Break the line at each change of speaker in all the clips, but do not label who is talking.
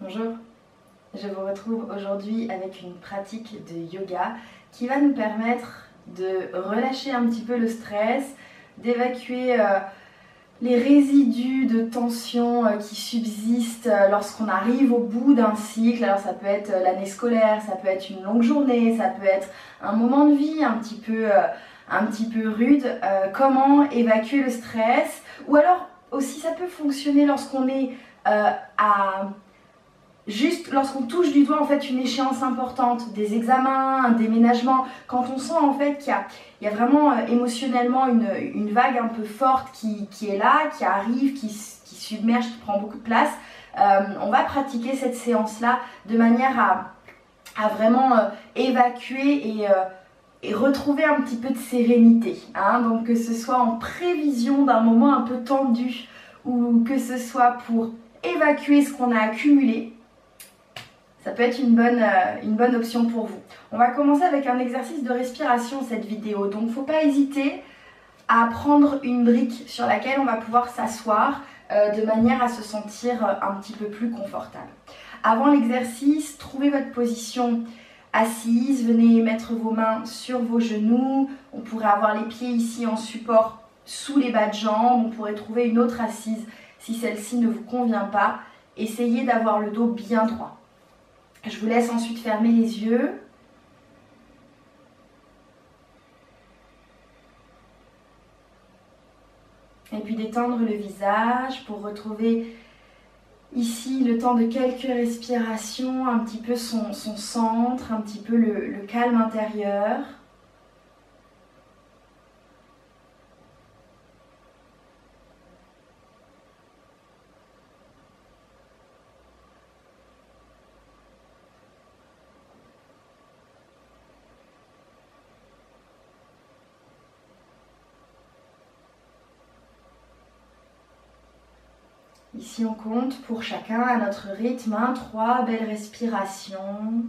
Bonjour, je vous retrouve aujourd'hui avec une pratique de yoga qui va nous permettre de relâcher un petit peu le stress, d'évacuer les résidus de tension qui subsistent lorsqu'on arrive au bout d'un cycle. Alors ça peut être l'année scolaire, ça peut être une longue journée, ça peut être un moment de vie un petit peu rude. Comment évacuer le stress? Ou alors aussi ça peut fonctionner lorsqu'on est juste lorsqu'on touche du doigt en fait une échéance importante, des examens, un déménagement, quand on sent en fait qu'il y a vraiment émotionnellement une vague un peu forte qui est là, qui arrive, qui submerge, qui prend beaucoup de place, on va pratiquer cette séance-là de manière à vraiment évacuer et retrouver un petit peu de sérénité. Donc que ce soit en prévision d'un moment un peu tendu ou que ce soit pour évacuer ce qu'on a accumulé, ça peut être une bonne option pour vous. On va commencer avec un exercice de respiration cette vidéo, donc il ne faut pas hésiter à prendre une brique sur laquelle on va pouvoir s'asseoir de manière à se sentir un petit peu plus confortable. Avant l'exercice, trouvez votre position assise, venez mettre vos mains sur vos genoux, on pourrait avoir les pieds ici en support sous les bas de jambes, on pourrait trouver une autre assise si celle-ci ne vous convient pas. Essayez d'avoir le dos bien droit. Je vous laisse ensuite fermer les yeux. Et puis détendre le visage pour retrouver ici le temps de quelques respirations, un petit peu son centre, un petit peu le calme intérieur. Ici on compte pour chacun à notre rythme 3 belles respirations.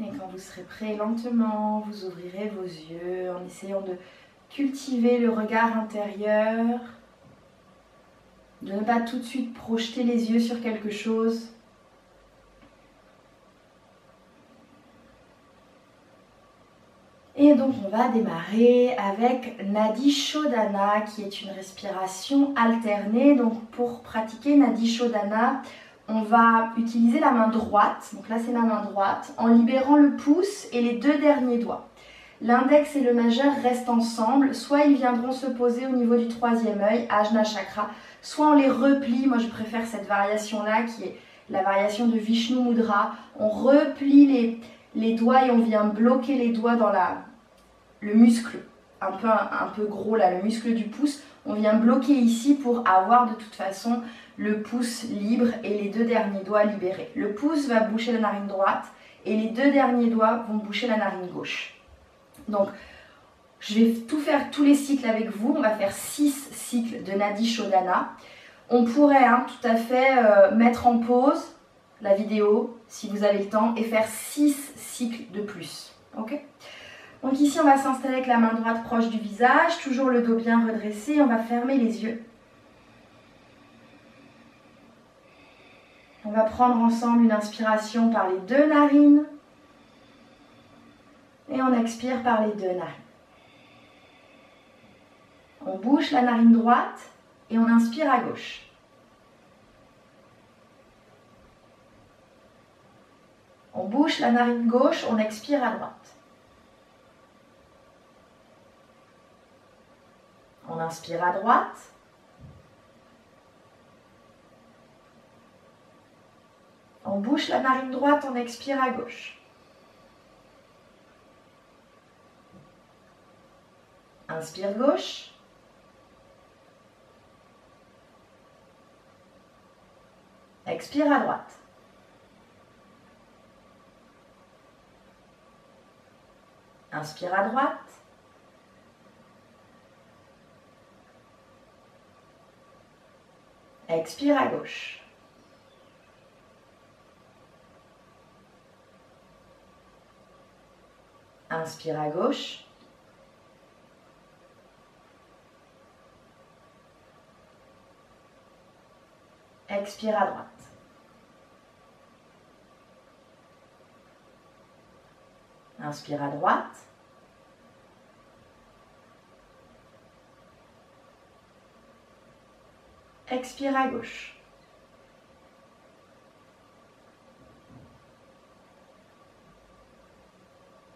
Et quand vous serez prêt, lentement, vous ouvrirez vos yeux en essayant de cultiver le regard intérieur, de ne pas tout de suite projeter les yeux sur quelque chose. Et donc on va démarrer avec Nadi Shodhana qui est une respiration alternée. Donc pour pratiquer Nadi Shodhana, on va utiliser la main droite, donc là c'est la main droite, en libérant le pouce et les 2 derniers doigts. L'index et le majeur restent ensemble, soit ils viendront se poser au niveau du 3e œil, Ajna Chakra, soit on les replie. Moi je préfère cette variation-là qui est la variation de Vishnu Mudra. On replie les doigts et on vient bloquer les doigts dans le muscle un peu gros là, le muscle du pouce. On vient bloquer ici pour avoir de toute façon le pouce libre et les 2 derniers doigts libérés. Le pouce va boucher la narine droite et les 2 derniers doigts vont boucher la narine gauche. Donc je vais tout faire tous les cycles avec vous. On va faire 6 cycles de Nadi Shodhana. On pourrait tout à fait mettre en pause la vidéo si vous avez le temps et faire 6 cycles de plus. Ok ? Donc ici on va s'installer avec la main droite proche du visage, toujours le dos bien redressé, on va fermer les yeux. On va prendre ensemble une inspiration par les 2 narines et on expire par les 2 narines. On bouche la narine droite et on inspire à gauche. On bouche la narine gauche, on expire à droite. On inspire à droite. On bouche la narine droite, on expire à gauche. Inspire gauche. Expire à droite. Inspire à droite. Expire à gauche. Inspire à gauche. Expire à droite. Inspire à droite. Expire à gauche.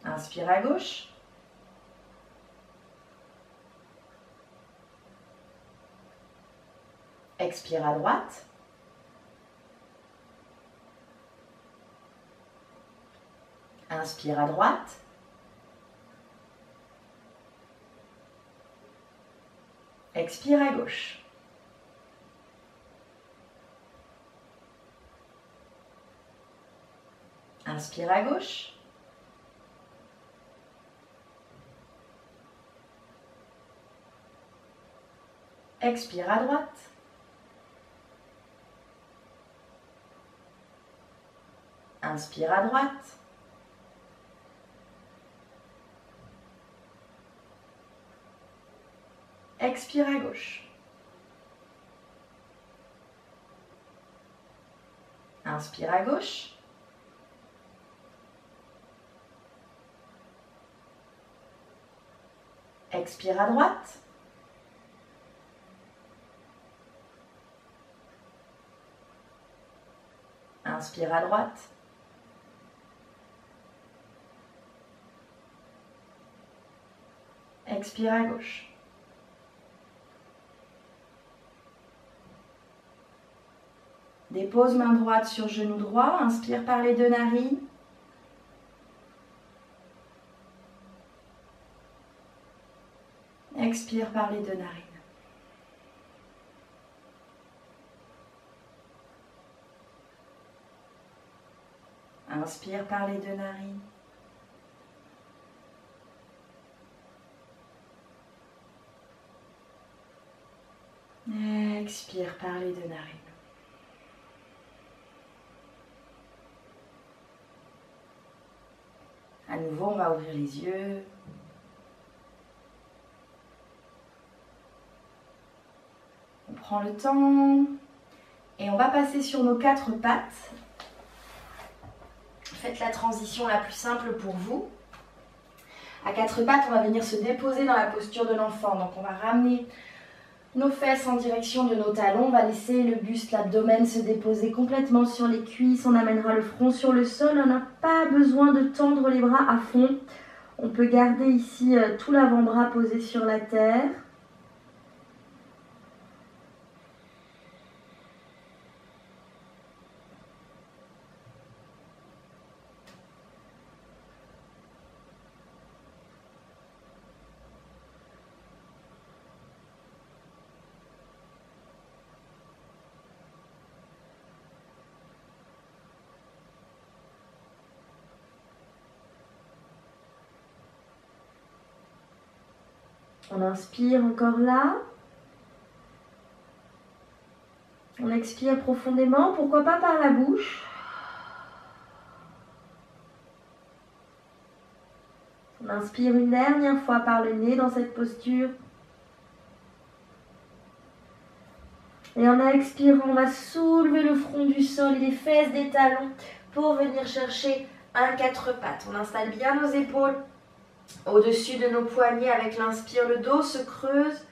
Inspire à gauche. Expire à droite. Inspire à droite. Expire à gauche. Inspire à gauche. Expire à droite. Inspire à droite. Expire à gauche. Inspire à gauche. Expire à droite. Inspire à droite. Expire à gauche. Dépose main droite sur genou droit. Inspire par les deux narines. Expire par les deux narines. Inspire par les deux narines. Expire par les deux narines. À nouveau, on va ouvrir les yeux. On prend le temps et on va passer sur nos quatre pattes. Faites la transition la plus simple pour vous. À quatre pattes, on va venir se déposer dans la posture de l'enfant. Donc on va ramener nos fesses en direction de nos talons. On va laisser le buste, l'abdomen se déposer complètement sur les cuisses. On amènera le front sur le sol. On n'a pas besoin de tendre les bras à fond. On peut garder ici tout l'avant-bras posé sur la terre. On inspire encore là. On expire profondément, pourquoi pas par la bouche. On inspire une dernière fois par le nez dans cette posture. Et en expirant, on va soulever le front du sol et les fesses des talons pour venir chercher un quatre pattes. On installe bien nos épaules au-dessus de nos poignets avec l'inspire. Le dos se creuse,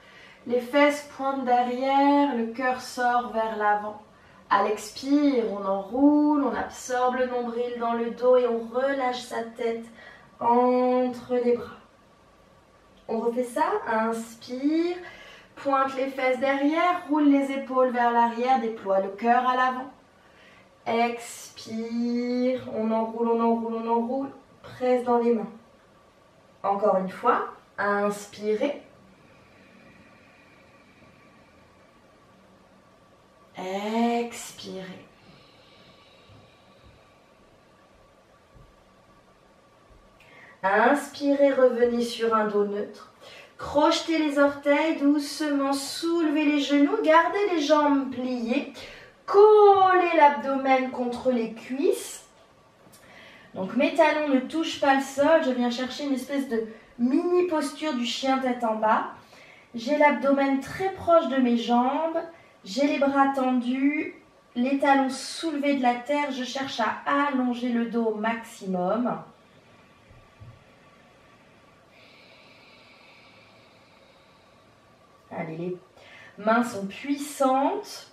les fesses pointent derrière, le cœur sort vers l'avant. À l'expire, on enroule, on absorbe le nombril dans le dos et on relâche sa tête entre les bras. On refait ça, inspire, pointe les fesses derrière, roule les épaules vers l'arrière, déploie le cœur à l'avant. Expire, on enroule, on enroule, on enroule, presse dans les mains. Encore une fois, inspirez. Expirez. Inspirez, revenez sur un dos neutre. Crochetez les orteils, doucement soulevez les genoux, gardez les jambes pliées. Collez l'abdomen contre les cuisses. Donc mes talons ne touchent pas le sol, je viens chercher une espèce de mini posture du chien tête en bas. J'ai l'abdomen très proche de mes jambes, j'ai les bras tendus, les talons soulevés de la terre, je cherche à allonger le dos au maximum. Allez, les mains sont puissantes.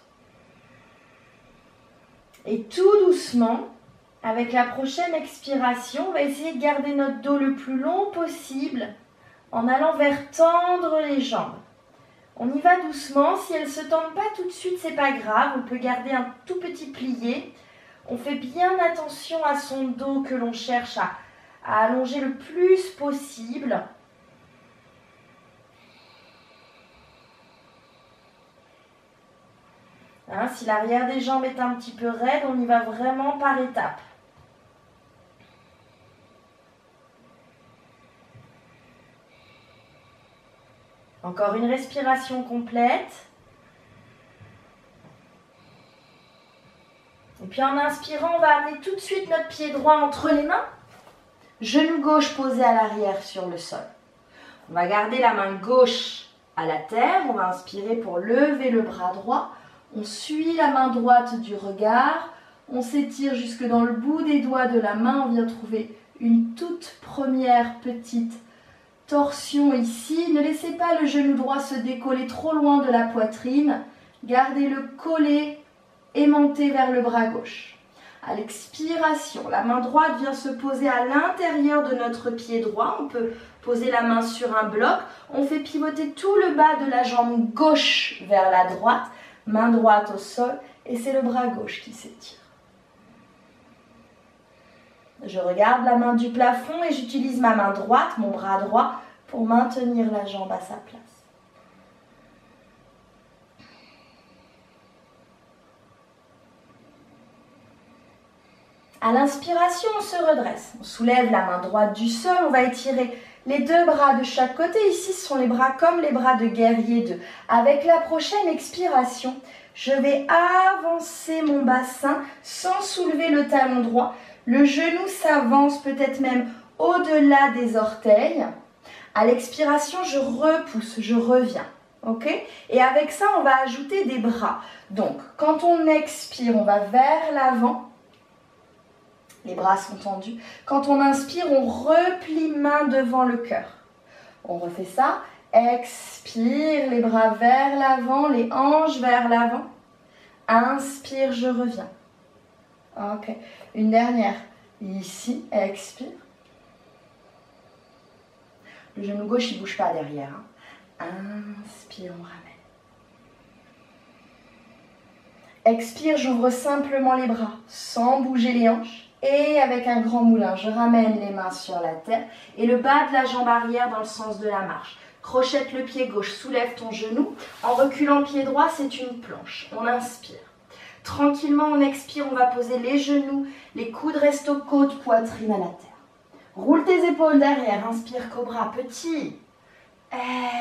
Et tout doucement, avec la prochaine expiration, on va essayer de garder notre dos le plus long possible en allant vers tendre les jambes. On y va doucement. Si elles ne se tendent pas tout de suite, c'est pas grave. On peut garder un tout petit plié. On fait bien attention à son dos que l'on cherche à allonger le plus possible. Hein, si l'arrière des jambes est un petit peu raide, on y va vraiment par étapes. Encore une respiration complète. Et puis en inspirant, on va amener tout de suite notre pied droit entre les mains. Genou gauche posé à l'arrière sur le sol. On va garder la main gauche à la terre. On va inspirer pour lever le bras droit. On suit la main droite du regard. On s'étire jusque dans le bout des doigts de la main. On vient trouver une toute première petite torsion ici. Ne laissez pas le genou droit se décoller trop loin de la poitrine. Gardez-le collé, aimanté vers le bras gauche. À l'expiration, la main droite vient se poser à l'intérieur de notre pied droit. On peut poser la main sur un bloc. On fait pivoter tout le bas de la jambe gauche vers la droite. Main droite au sol et c'est le bras gauche qui s'étire. Je regarde la main du plafond et j'utilise ma main droite, mon bras droit, pour maintenir la jambe à sa place. À l'inspiration, on se redresse. On soulève la main droite du sol, on va étirer les deux bras de chaque côté. Ici, ce sont les bras comme les bras de guerrier 2. Avec la prochaine expiration, je vais avancer mon bassin sans soulever le talon droit. Le genou s'avance peut-être même au-delà des orteils. À l'expiration, je repousse, je reviens. Okay? Et avec ça, on va ajouter des bras. Donc, quand on expire, on va vers l'avant. Les bras sont tendus. Quand on inspire, on replie main devant le cœur. On refait ça. Expire, les bras vers l'avant, les hanches vers l'avant. Inspire, je reviens. Ok. Une dernière. Ici, expire. Le genou gauche, il ne bouge pas derrière. Inspire, on ramène. Expire, j'ouvre simplement les bras, sans bouger les hanches. Et avec un grand moulin, je ramène les mains sur la terre et le bas de la jambe arrière dans le sens de la marche. Crochette le pied gauche, soulève ton genou. En reculant le pied droit, c'est une planche. On inspire. Tranquillement, on expire, on va poser les genoux, les coudes restent aux côtes, poitrine à la terre. Roule tes épaules derrière, inspire cobra petit.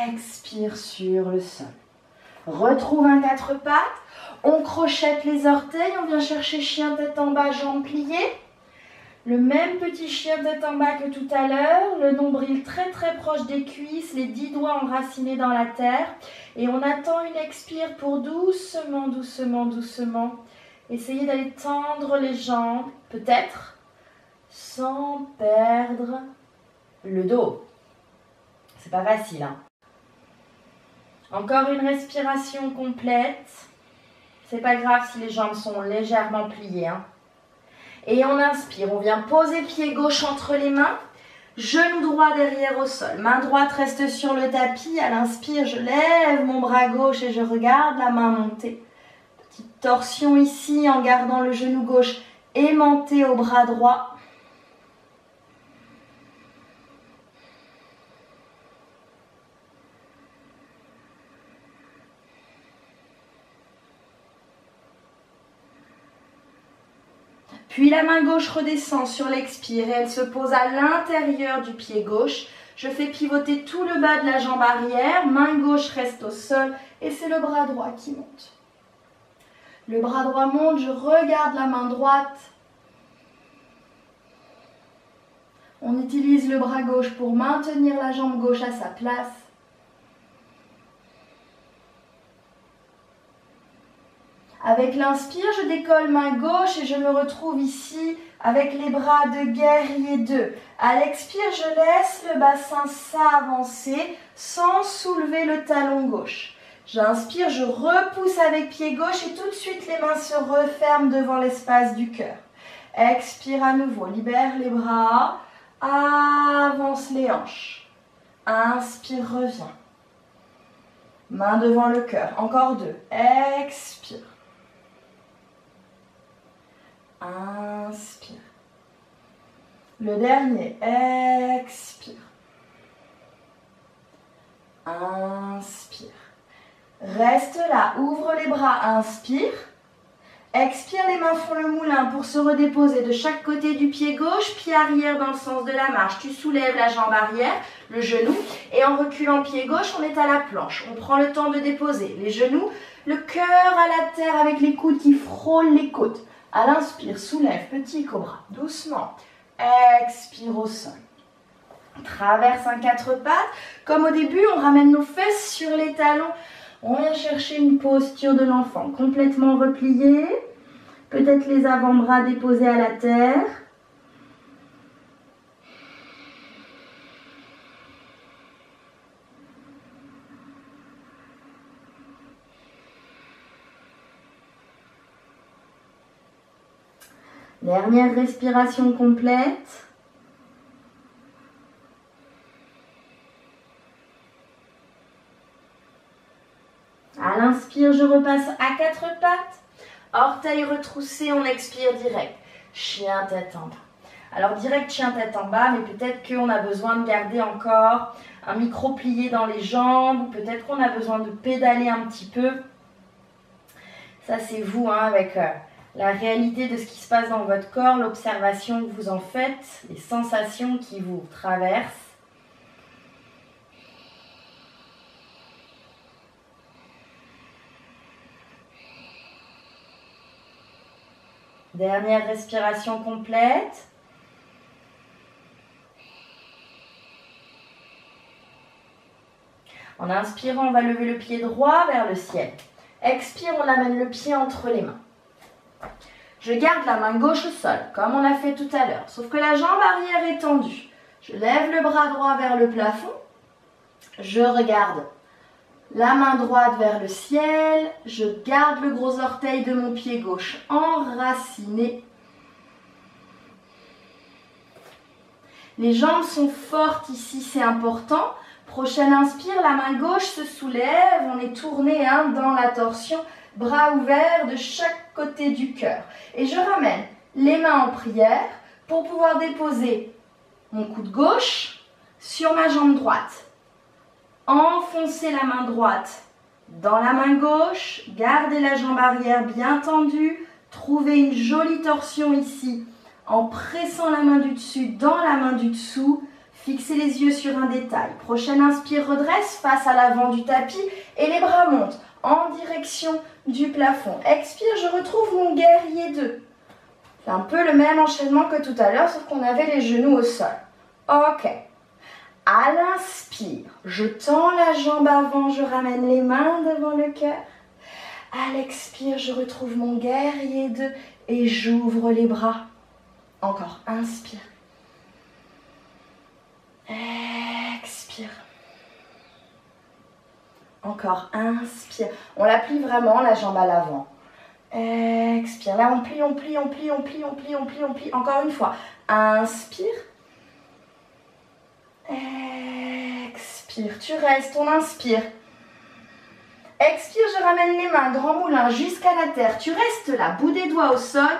Expire sur le sol. Retrouve un quatre pattes. On crochette les orteils, on vient chercher chien tête en bas, jambes pliées. Le même petit chien tête en bas que tout à l'heure, le nombril très très proche des cuisses, les 10 doigts enracinés dans la terre. Et on attend une expire pour doucement, doucement, doucement. Essayez d'aller tendre les jambes, peut-être, sans perdre le dos. C'est pas facile, hein. Encore une respiration complète. C'est pas grave si les jambes sont légèrement pliées, hein. Et on inspire, on vient poser pied gauche entre les mains, genou droit derrière au sol. Main droite reste sur le tapis. À l'inspire, je lève mon bras gauche et je regarde la main monter. Petite torsion ici en gardant le genou gauche aimanté au bras droit. Puis la main gauche redescend sur l'expire et elle se pose à l'intérieur du pied gauche. Je fais pivoter tout le bas de la jambe arrière, main gauche reste au sol et c'est le bras droit qui monte. Le bras droit monte, je regarde la main droite. On utilise le bras gauche pour maintenir la jambe gauche à sa place. Avec l'inspire, je décolle main gauche et je me retrouve ici avec les bras de guerrier 2. À l'expire, je laisse le bassin s'avancer sans soulever le talon gauche. J'inspire, je repousse avec pied gauche et tout de suite les mains se referment devant l'espace du cœur. Expire à nouveau, libère les bras, avance les hanches. Inspire, reviens. Main devant le cœur, encore 2. Expire. Inspire. Le dernier, expire. Inspire. Reste là, ouvre les bras, inspire. Expire, les mains font le moulin pour se redéposer de chaque côté du pied gauche, pied arrière dans le sens de la marche. Tu soulèves la jambe arrière, le genou, et en reculant pied gauche, on est à la planche. On prend le temps de déposer les genoux, le cœur à la terre avec les coudes qui frôlent les côtes. À l'inspire, soulève, petit cobra, doucement. Expire au sol. Traverse un 4 pattes. Comme au début, on ramène nos fesses sur les talons. On vient chercher une posture de l'enfant, complètement repliée. Peut-être les avant-bras déposés à la terre. Dernière respiration complète. À l'inspire, je repasse à 4 pattes. Orteils retroussés, on expire direct. Chien tête en bas. Alors direct chien tête en bas, mais peut-être qu'on a besoin de garder encore un micro plié dans les jambes, ou peut-être qu'on a besoin de pédaler un petit peu. Ça c'est vous, hein, avec la réalité de ce qui se passe dans votre corps, l'observation que vous en faites, les sensations qui vous traversent. Dernière respiration complète. En inspirant, on va lever le pied droit vers le ciel. Expire, on amène le pied entre les mains. Je garde la main gauche au sol, comme on l'a fait tout à l'heure, sauf que la jambe arrière est tendue. Je lève le bras droit vers le plafond. Je regarde la main droite vers le ciel. Je garde le gros orteil de mon pied gauche enraciné. Les jambes sont fortes ici, c'est important. Prochaine inspire, la main gauche se soulève. On est tourné dans la torsion. Bras ouverts de chaque côté du cœur. Et je ramène les mains en prière pour pouvoir déposer mon coude gauche sur ma jambe droite. Enfoncez la main droite dans la main gauche. Gardez la jambe arrière bien tendue. Trouvez une jolie torsion ici en pressant la main du dessus dans la main du dessous. Fixez les yeux sur un détail. Prochaine inspire, redresse face à l'avant du tapis et les bras montent en direction du plafond. Expire, je retrouve mon guerrier 2. C'est un peu le même enchaînement que tout à l'heure, sauf qu'on avait les genoux au sol. Ok. À l'inspire, je tends la jambe avant, je ramène les mains devant le cœur. À l'expire, je retrouve mon guerrier 2 et j'ouvre les bras. Encore, inspire. Expire. Encore, inspire. On la plie vraiment, la jambe à l'avant. Expire. Là, on plie, on plie, on plie, on plie, on plie, on plie, on plie. Encore une fois. Inspire. Expire. Tu restes, on inspire. Expire, je ramène les mains, grand moulin, jusqu'à la terre. Tu restes là, bout des doigts au sol.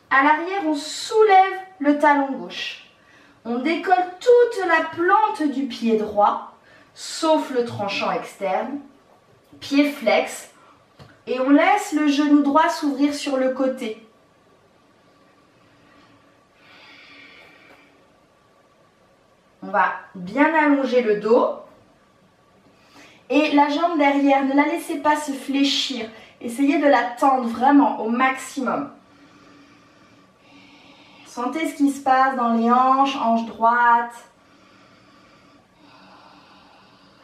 À l'arrière, on soulève le talon gauche. On décolle toute la plante du pied droit, sauf le tranchant externe. Pied flex. Et on laisse le genou droit s'ouvrir sur le côté. On va bien allonger le dos. Et la jambe derrière, ne la laissez pas se fléchir. Essayez de la tendre vraiment au maximum. Sentez ce qui se passe dans les hanches, hanche droite,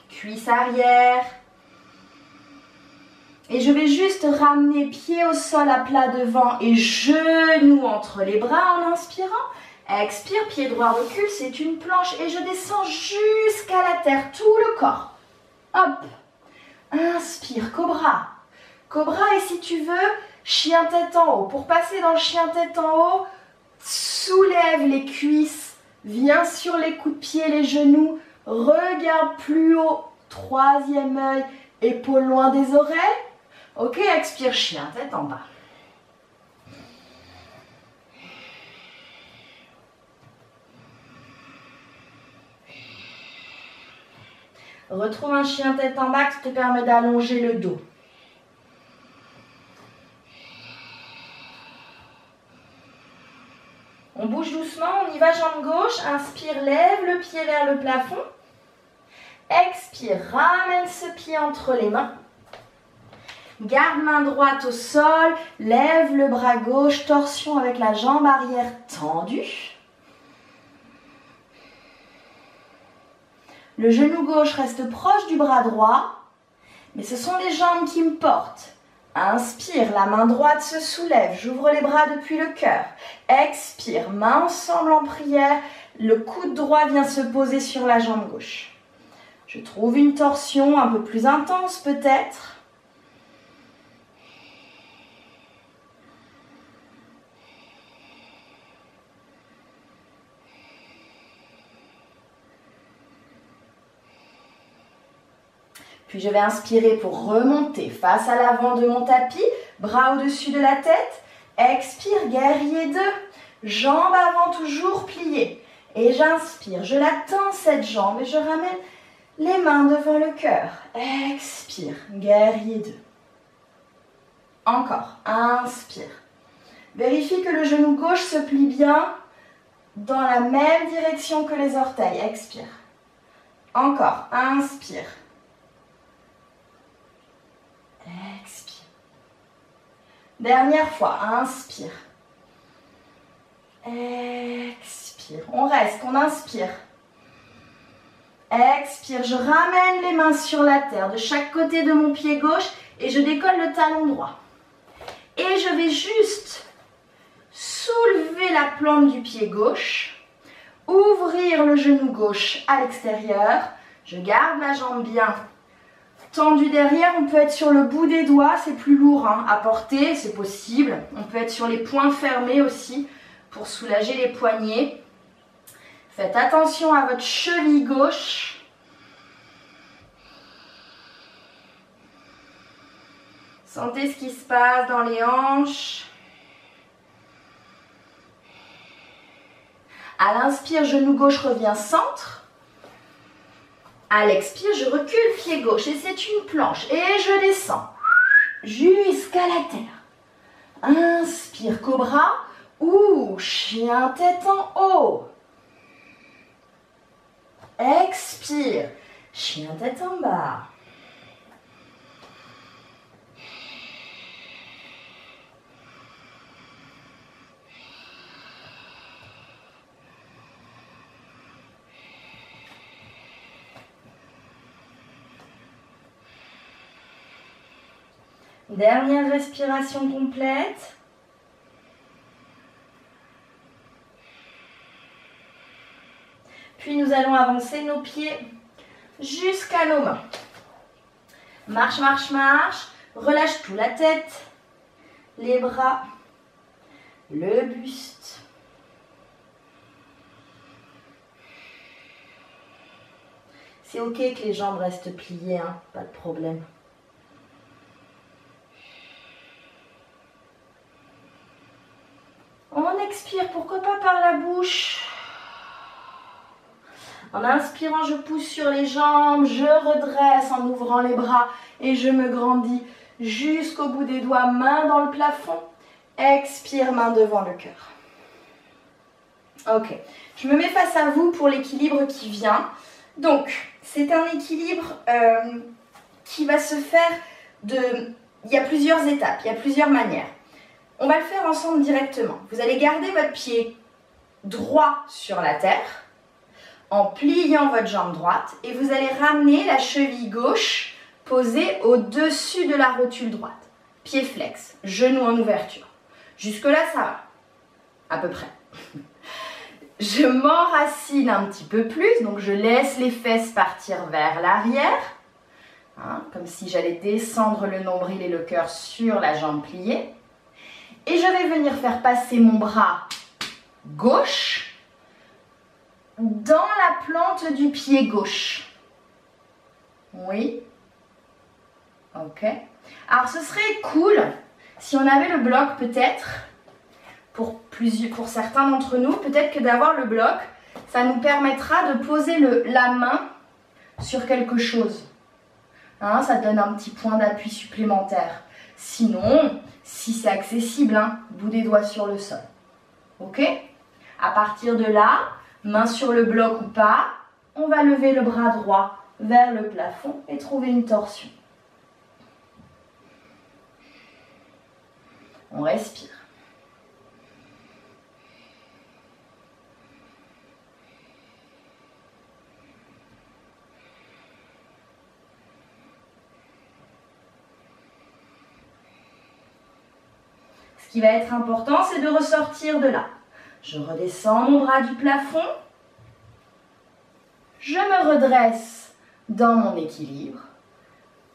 cuisse arrière. Et je vais juste ramener pied au sol à plat devant et genoux entre les bras en inspirant. Expire, pied droit recule, c'est une planche et je descends jusqu'à la terre, tout le corps. Hop, inspire, cobra. Cobra et si tu veux, chien tête en haut. Pour passer dans le chien tête en haut, soulève les cuisses, viens sur les coups de pied, les genoux, regarde plus haut, troisième œil, épaules loin des oreilles. Ok, expire, chien tête en bas. Retrouve un chien tête en bas qui te permet d'allonger le dos. On bouge doucement, on y va, jambe gauche. Inspire, lève le pied vers le plafond. Expire, ramène ce pied entre les mains. Garde main droite au sol, lève le bras gauche, torsion avec la jambe arrière tendue. Le genou gauche reste proche du bras droit, mais ce sont les jambes qui me portent. Inspire, la main droite se soulève, j'ouvre les bras depuis le cœur. Expire, mains ensemble en prière, le coude droit vient se poser sur la jambe gauche. Je trouve une torsion un peu plus intense peut-être. Puis je vais inspirer pour remonter face à l'avant de mon tapis, bras au-dessus de la tête. Expire, guerrier 2, jambe avant toujours pliée. Et j'inspire, je la tends cette jambe et je ramène les mains devant le cœur. Expire, guerrier 2. Encore, inspire. Vérifie que le genou gauche se plie bien dans la même direction que les orteils. Expire. Encore, inspire. Expire. Dernière fois, inspire. Expire. On reste, on inspire. Expire, je ramène les mains sur la terre de chaque côté de mon pied gauche et je décolle le talon droit. Et je vais juste soulever la plante du pied gauche, ouvrir le genou gauche à l'extérieur. Je garde ma jambe bien tendue derrière, on peut être sur le bout des doigts, c'est plus lourd à porter, c'est possible. On peut être sur les poings fermés aussi pour soulager les poignets. Faites attention à votre cheville gauche. Sentez ce qui se passe dans les hanches. À l'inspire, genou gauche revient centre. À l'expire, je recule pied gauche et c'est une planche. Et je descends jusqu'à la terre. Inspire, cobra ou chien tête en haut. Expire, chien tête en bas. Dernière respiration complète. Puis nous allons avancer nos pieds jusqu'à nos mains. Marche, marche, marche. Relâche tout, la tête, les bras, le buste. C'est ok que les jambes restent pliées, pas de problème. On expire, pourquoi pas par la bouche. En inspirant, je pousse sur les jambes, je redresse en ouvrant les bras et je me grandis jusqu'au bout des doigts, main dans le plafond. Expire, main devant le cœur. Ok, je me mets face à vous pour l'équilibre qui vient. Donc, c'est un équilibre qui va se faire de... Il y a plusieurs étapes, il y a plusieurs manières. On va le faire ensemble directement. Vous allez garder votre pied droit sur la terre en pliant votre jambe droite et vous allez ramener la cheville gauche posée au-dessus de la rotule droite. Pied flex, genou en ouverture. Jusque-là, ça va, à peu près. Je m'enracine un petit peu plus, donc je laisse les fesses partir vers l'arrière, hein, comme si j'allais descendre le nombril et le cœur sur la jambe pliée. Et je vais venir faire passer mon bras gauche dans la plante du pied gauche. Oui. Ok. Alors ce serait cool si on avait le bloc peut-être, pour certains d'entre nous, peut-être que d'avoir le bloc, ça nous permettra de poser la main sur quelque chose. Hein, ça donne un petit point d'appui supplémentaire. Sinon, si c'est accessible, hein, bout des doigts sur le sol. Ok? À partir de là, main sur le bloc ou pas, on va lever le bras droit vers le plafond et trouver une torsion. On respire. Ce qui va être important, c'est de ressortir de là. Je redescends mon bras du plafond. Je me redresse dans mon équilibre.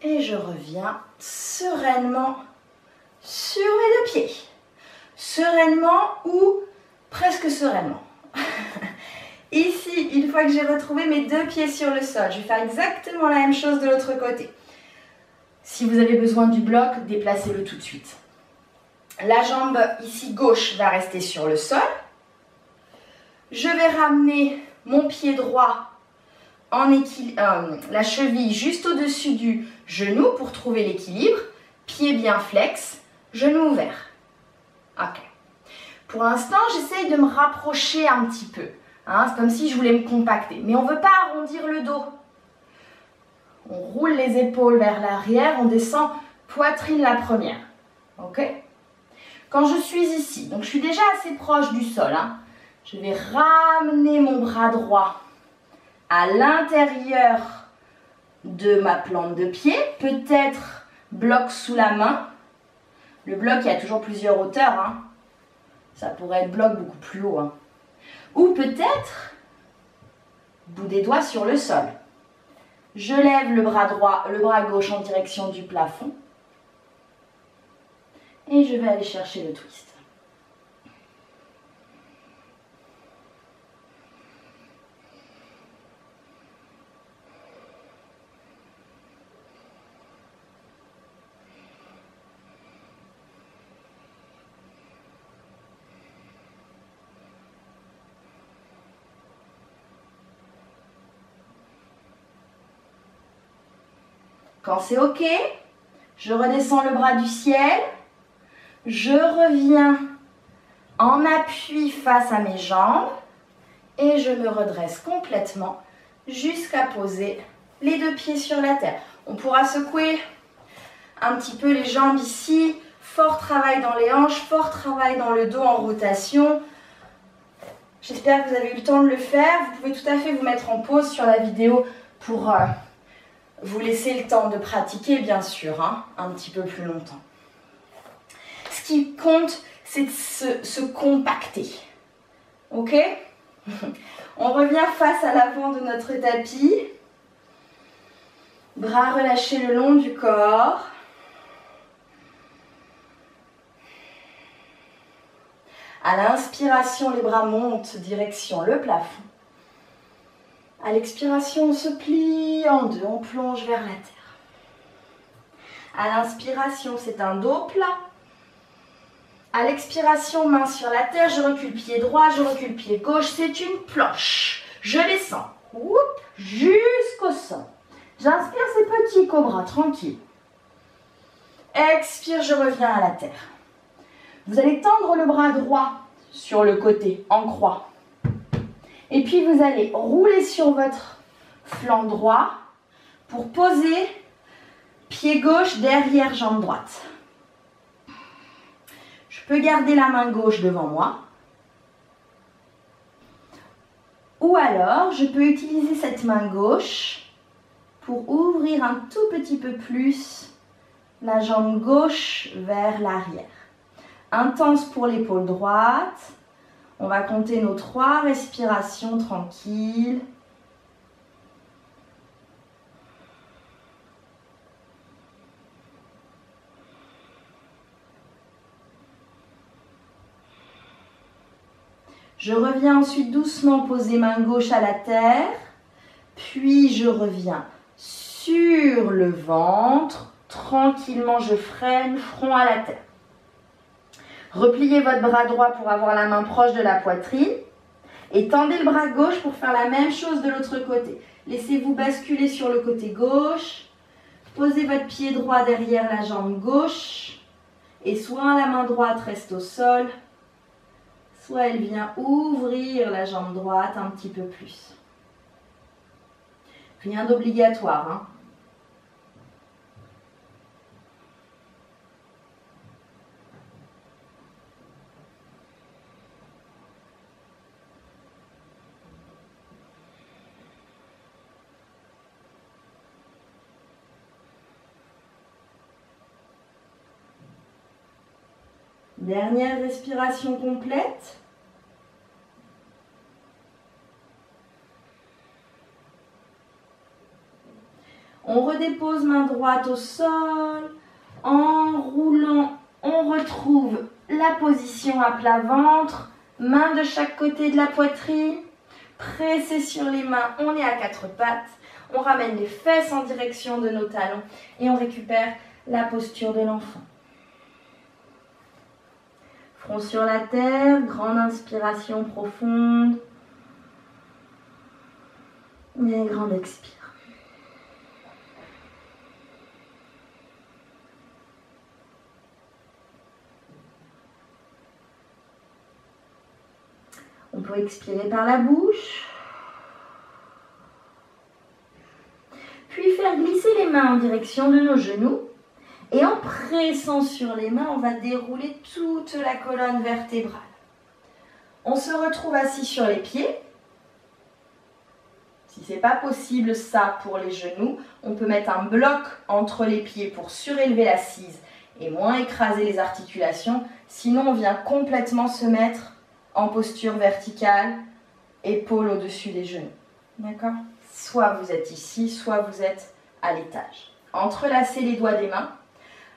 Et je reviens sereinement sur mes deux pieds. Sereinement ou presque sereinement. Ici, une fois que j'ai retrouvé mes deux pieds sur le sol, je vais faire exactement la même chose de l'autre côté. Si vous avez besoin du bloc, déplacez-le tout de suite. La jambe ici gauche va rester sur le sol. Je vais ramener mon pied droit la cheville juste au-dessus du genou pour trouver l'équilibre. Pied bien flex, genou ouvert. Ok. Pour l'instant, j'essaye de me rapprocher un petit peu. Hein, c'est comme si je voulais me compacter. Mais on ne veut pas arrondir le dos. On roule les épaules vers l'arrière, on descend poitrine la première. Ok ? Quand je suis ici, donc je suis déjà assez proche du sol, hein, je vais ramener mon bras droit à l'intérieur de ma plante de pied, peut-être bloc sous la main. Le bloc, il y a toujours plusieurs hauteurs, hein. Ça pourrait être bloc beaucoup plus haut. Hein. Ou peut-être bout des doigts sur le sol. Je lève le bras droit, le bras gauche en direction du plafond. Et je vais aller chercher le twist. Quand c'est OK, je redescends le bras du ciel. Je reviens en appui face à mes jambes et je me redresse complètement jusqu'à poser les deux pieds sur la terre. On pourra secouer un petit peu les jambes ici. Fort travail dans les hanches, fort travail dans le dos en rotation. J'espère que vous avez eu le temps de le faire. Vous pouvez tout à fait vous mettre en pause sur la vidéo pour vous laisser le temps de pratiquer, bien sûr, hein, un petit peu plus longtemps. Ce qui compte, c'est de se compacter. Ok? On revient face à l'avant de notre tapis. Bras relâchés le long du corps. À l'inspiration, les bras montent direction le plafond. À l'expiration, on se plie en deux, on plonge vers la terre. À l'inspiration, c'est un dos plat. À l'expiration, main sur la terre, je recule pied droit, je recule pied gauche, c'est une planche. Je descends, jusqu'au sol. J'inspire, c'est petit cobra, tranquille. Expire, je reviens à la terre. Vous allez tendre le bras droit sur le côté, en croix. Et puis vous allez rouler sur votre flanc droit pour poser pied gauche derrière jambe droite. Je peux garder la main gauche devant moi. Ou alors, je peux utiliser cette main gauche pour ouvrir un tout petit peu plus la jambe gauche vers l'arrière. Intense pour l'épaule droite. On va compter nos 3 respirations tranquilles. Je reviens ensuite doucement poser main gauche à la terre. Puis je reviens sur le ventre. Tranquillement, je freine, front à la terre. Repliez votre bras droit pour avoir la main proche de la poitrine. Et tendez le bras gauche pour faire la même chose de l'autre côté. Laissez-vous basculer sur le côté gauche. Posez votre pied droit derrière la jambe gauche. Et soit la main droite reste au sol, soit elle vient ouvrir la jambe droite un petit peu plus. Rien d'obligatoire, hein. Dernière respiration complète. On redépose main droite au sol. En roulant, on retrouve la position à plat ventre. Main de chaque côté de la poitrine. Pressez sur les mains, on est à 4 pattes. On ramène les fesses en direction de nos talons et on récupère la posture de l'enfant. Front sur la terre, grande inspiration profonde. Et grande expire. On peut expirer par la bouche. Puis faire glisser les mains en direction de nos genoux. Et en pressant sur les mains, on va dérouler toute la colonne vertébrale. On se retrouve assis sur les pieds. Si ce n'est pas possible ça pour les genoux, on peut mettre un bloc entre les pieds pour surélever l'assise et moins écraser les articulations. Sinon, on vient complètement se mettre en posture verticale, épaules au-dessus des genoux. D'accord ? Soit vous êtes ici, soit vous êtes à l'étage. Entrelacez les doigts des mains.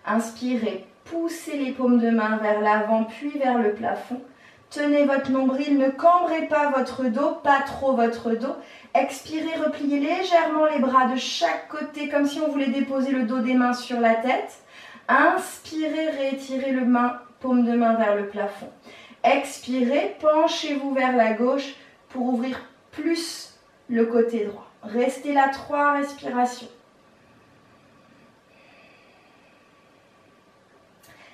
Inspirez, poussez les paumes de main vers l'avant, puis vers le plafond. Tenez votre nombril, ne cambrez pas votre dos, pas trop votre dos. Expirez, repliez légèrement les bras de chaque côté, comme si on voulait déposer le dos des mains sur la tête. Inspirez, réétirez le paume de main vers le plafond. Expirez, penchez-vous vers la gauche pour ouvrir plus le côté droit. Restez là 3 respirations.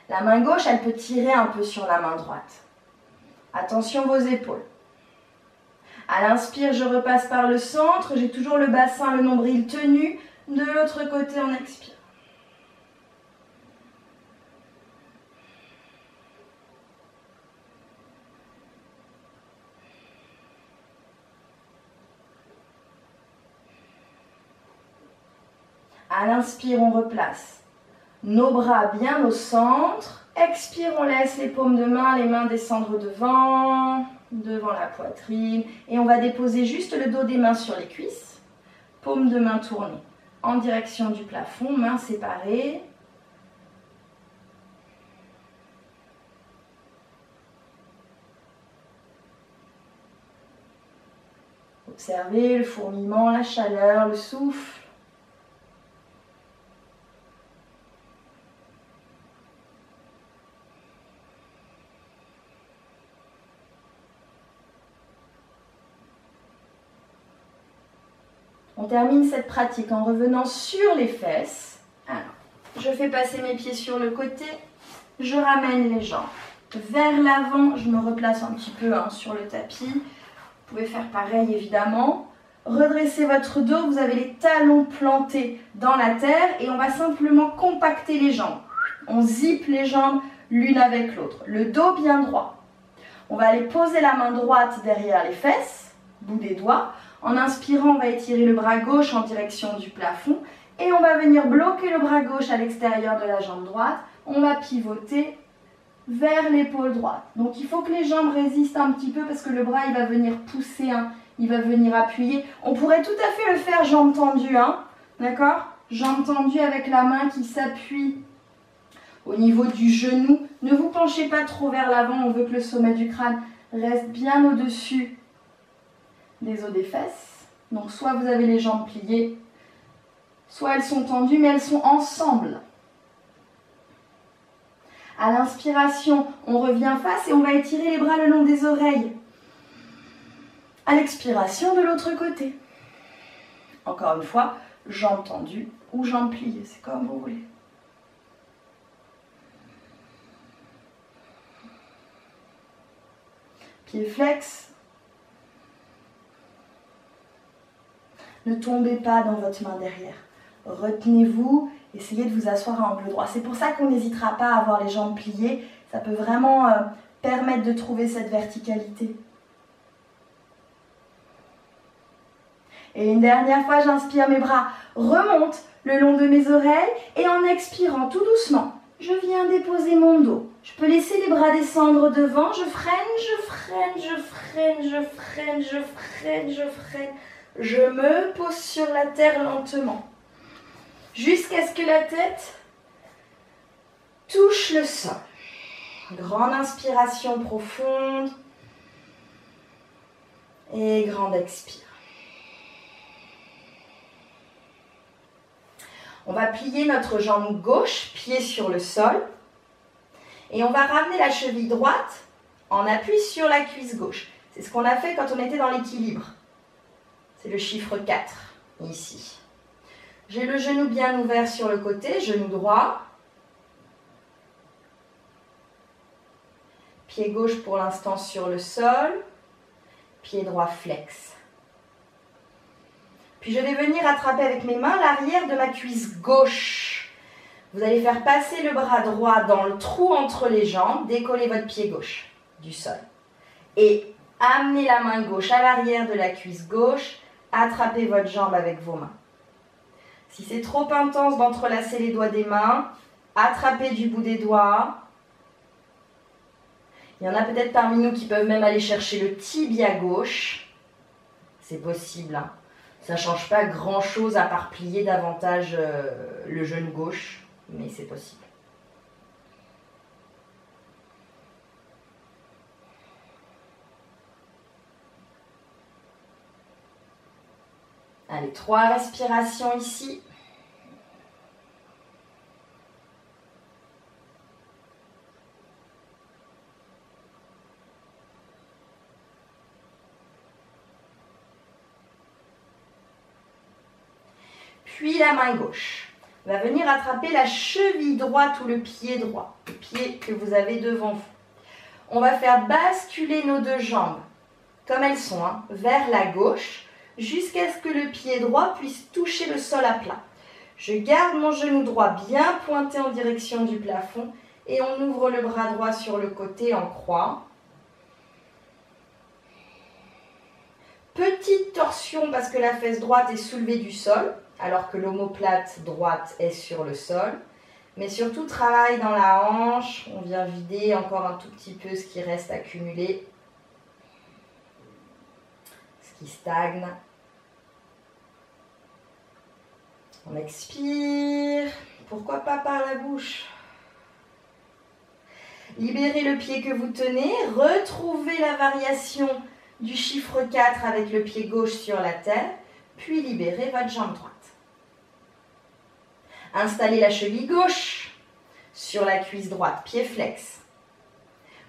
La main gauche, elle peut tirer un peu sur la main droite. Attention vos épaules. À l'inspire, je repasse par le centre. J'ai toujours le bassin, le nombril tenu. De l'autre côté, on expire. À l'inspire, on replace nos bras bien au centre. Expire, on laisse les paumes de main, les mains descendre devant la poitrine. Et on va déposer juste le dos des mains sur les cuisses. Paumes de main tournées en direction du plafond, mains séparées. Observez le fourmillement, la chaleur, le souffle. On termine cette pratique en revenant sur les fesses. Alors, je fais passer mes pieds sur le côté, je ramène les jambes vers l'avant, je me replace un petit peu sur le tapis pouvez faire pareil évidemment. Redressez votre dos, vous avez les talons plantés dans la terre et on va simplement compacter les jambes. On zippe les jambes l'une avec l'autre. Le dos bien droit. On va aller poser la main droite derrière les fesses, bout des doigts. En inspirant, on va étirer le bras gauche en direction du plafond et on va venir bloquer le bras gauche à l'extérieur de la jambe droite. On va pivoter vers l'épaule droite. Donc il faut que les jambes résistent un petit peu parce que le bras il va venir pousser, hein, il va venir appuyer. On pourrait tout à fait le faire jambes tendues, hein, d'accord? Jambes tendues avec la main qui s'appuie au niveau du genou. Ne vous penchez pas trop vers l'avant, on veut que le sommet du crâne reste bien au-dessus des os des fesses. Donc soit vous avez les jambes pliées, soit elles sont tendues, mais elles sont ensemble. À l'inspiration, on revient face et on va étirer les bras le long des oreilles. À l'expiration, de l'autre côté. Encore une fois, jambes tendues ou jambes pliées, c'est comme vous voulez. Pieds flex. Ne tombez pas dans votre main derrière. Retenez-vous, essayez de vous asseoir à angle droit. C'est pour ça qu'on n'hésitera pas à avoir les jambes pliées. Ça peut vraiment permettre de trouver cette verticalité. Et une dernière fois, j'inspire, mes bras remontent le long de mes oreilles et en expirant tout doucement, je viens déposer mon dos. Je peux laisser les bras descendre devant, je freine, je freine, je freine, je freine, je freine, je freine. Je me pose sur la terre lentement, jusqu'à ce que la tête touche le sol. Grande inspiration profonde et grande expire. On va plier notre jambe gauche, pied sur le sol. Et on va ramener la cheville droite en appui sur la cuisse gauche. C'est ce qu'on a fait quand on était dans l'équilibre. C'est le chiffre 4, ici. J'ai le genou bien ouvert sur le côté, genou droit. Pied gauche pour l'instant sur le sol. Pied droit flex. Puis je vais venir attraper avec mes mains l'arrière de ma cuisse gauche. Vous allez faire passer le bras droit dans le trou entre les jambes, décoller votre pied gauche du sol. Et amenez la main gauche à l'arrière de la cuisse gauche, attrapez votre jambe avec vos mains. Si c'est trop intense d'entrelacer les doigts des mains, attrapez du bout des doigts. Il y en a peut-être parmi nous qui peuvent même aller chercher le tibia gauche. C'est possible, hein. Ça ne change pas grand-chose à part plier davantage le genou gauche, mais c'est possible. Allez, 3 respirations ici. Puis la main gauche va venir attraper la cheville droite ou le pied droit, le pied que vous avez devant vous. On va faire basculer nos deux jambes, comme elles sont, hein, vers la gauche, jusqu'à ce que le pied droit puisse toucher le sol à plat. Je garde mon genou droit bien pointé en direction du plafond et on ouvre le bras droit sur le côté en croix. Petite torsion parce que la fesse droite est soulevée du sol, alors que l'omoplate droite est sur le sol. Mais surtout, travail dans la hanche. On vient vider encore un tout petit peu ce qui reste accumulé. Ce qui stagne. On expire. Pourquoi pas par la bouche? Libérez le pied que vous tenez. Retrouvez la variation du chiffre 4 avec le pied gauche sur la terre. Puis libérez votre jambe droite. Installez la cheville gauche sur la cuisse droite, pied flex.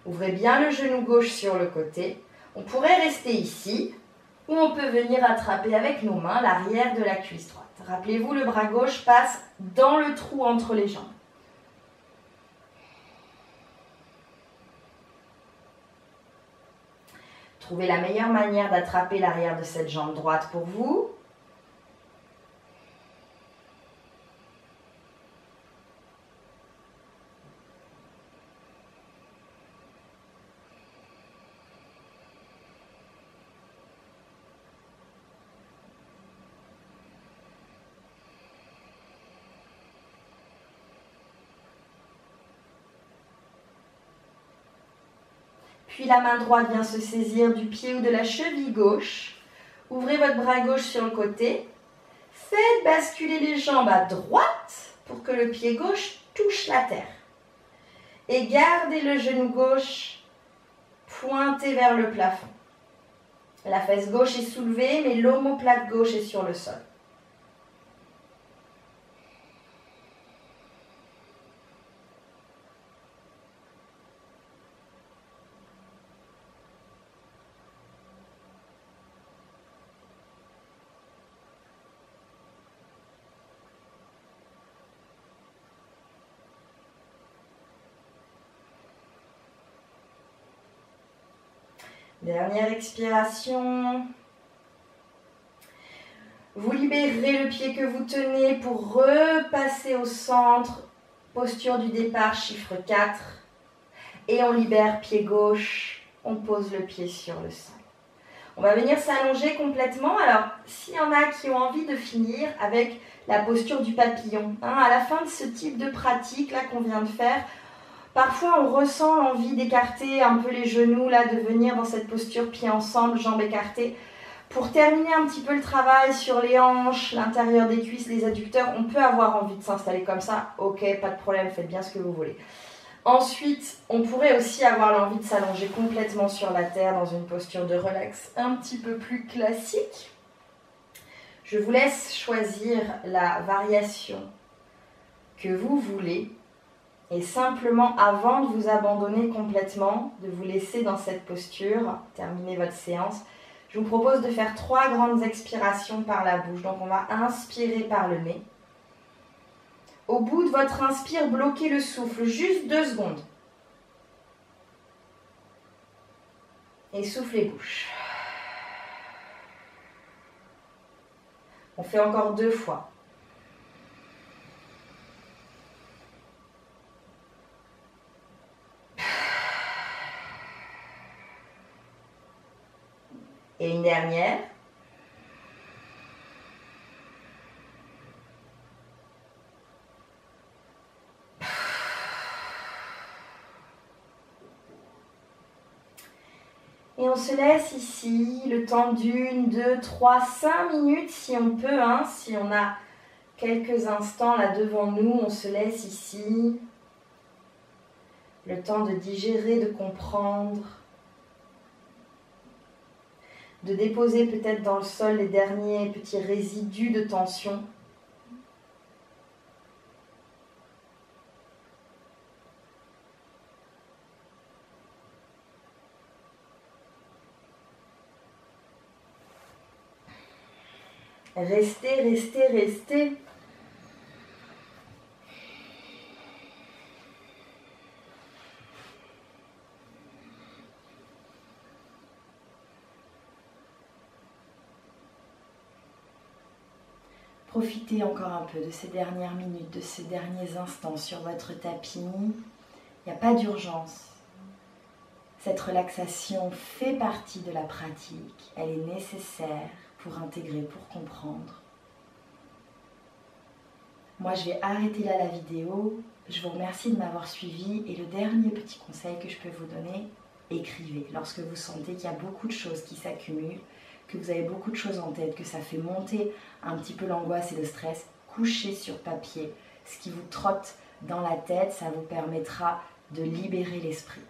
Ouvrez bien le genou gauche sur le côté. On pourrait rester ici ou on peut venir attraper avec nos mains l'arrière de la cuisse droite. Rappelez-vous, le bras gauche passe dans le trou entre les jambes. Trouvez la meilleure manière d'attraper l'arrière de cette jambe droite pour vous. Puis la main droite vient se saisir du pied ou de la cheville gauche. Ouvrez votre bras gauche sur le côté. Faites basculer les jambes à droite pour que le pied gauche touche la terre. Et gardez le genou gauche pointé vers le plafond. La fesse gauche est soulevée, mais l'omoplate gauche est sur le sol. Dernière expiration. Vous libérez le pied que vous tenez pour repasser au centre. Posture du départ, chiffre 4. Et on libère pied gauche. On pose le pied sur le sol. On va venir s'allonger complètement. Alors, s'il y en a qui ont envie de finir avec la posture du papillon, à la fin de ce type de pratique là qu'on vient de faire, parfois, on ressent l'envie d'écarter un peu les genoux, là, de venir dans cette posture pieds ensemble, jambes écartées. Pour terminer un petit peu le travail sur les hanches, l'intérieur des cuisses, les adducteurs, on peut avoir envie de s'installer comme ça. Ok, pas de problème, faites bien ce que vous voulez. Ensuite, on pourrait aussi avoir l'envie de s'allonger complètement sur la terre dans une posture de relax un petit peu plus classique. Je vous laisse choisir la variation que vous voulez. Et simplement, avant de vous abandonner complètement, de vous laisser dans cette posture, terminer votre séance, je vous propose de faire 3 grandes expirations par la bouche. Donc, on va inspirer par le nez. Au bout de votre inspire, bloquez le souffle, juste 2 secondes. Et soufflez bouche. On fait encore 2 fois. Et une dernière. Et on se laisse ici le temps d'1, 2, 3, 5 minutes si on peut, si on a quelques instants là devant nous, on se laisse ici. Le temps de digérer, de comprendre. De déposer peut-être dans le sol les derniers petits résidus de tension. Restez, restez, restez. Profitez encore un peu de ces dernières minutes, de ces derniers instants sur votre tapis. Il n'y a pas d'urgence. Cette relaxation fait partie de la pratique. Elle est nécessaire pour intégrer, pour comprendre. Moi, je vais arrêter là la vidéo. Je vous remercie de m'avoir suivi. Et le dernier petit conseil que je peux vous donner, écrivez. Lorsque vous sentez qu'il y a beaucoup de choses qui s'accumulent, que vous avez beaucoup de choses en tête, que ça fait monter un petit peu l'angoisse et le stress, couchez sur papier ce qui vous trotte dans la tête, ça vous permettra de libérer l'esprit.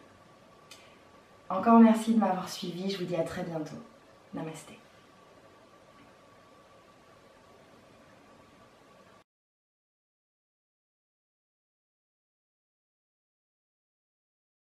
Encore merci de m'avoir suivi, je vous dis à très bientôt. Namasté.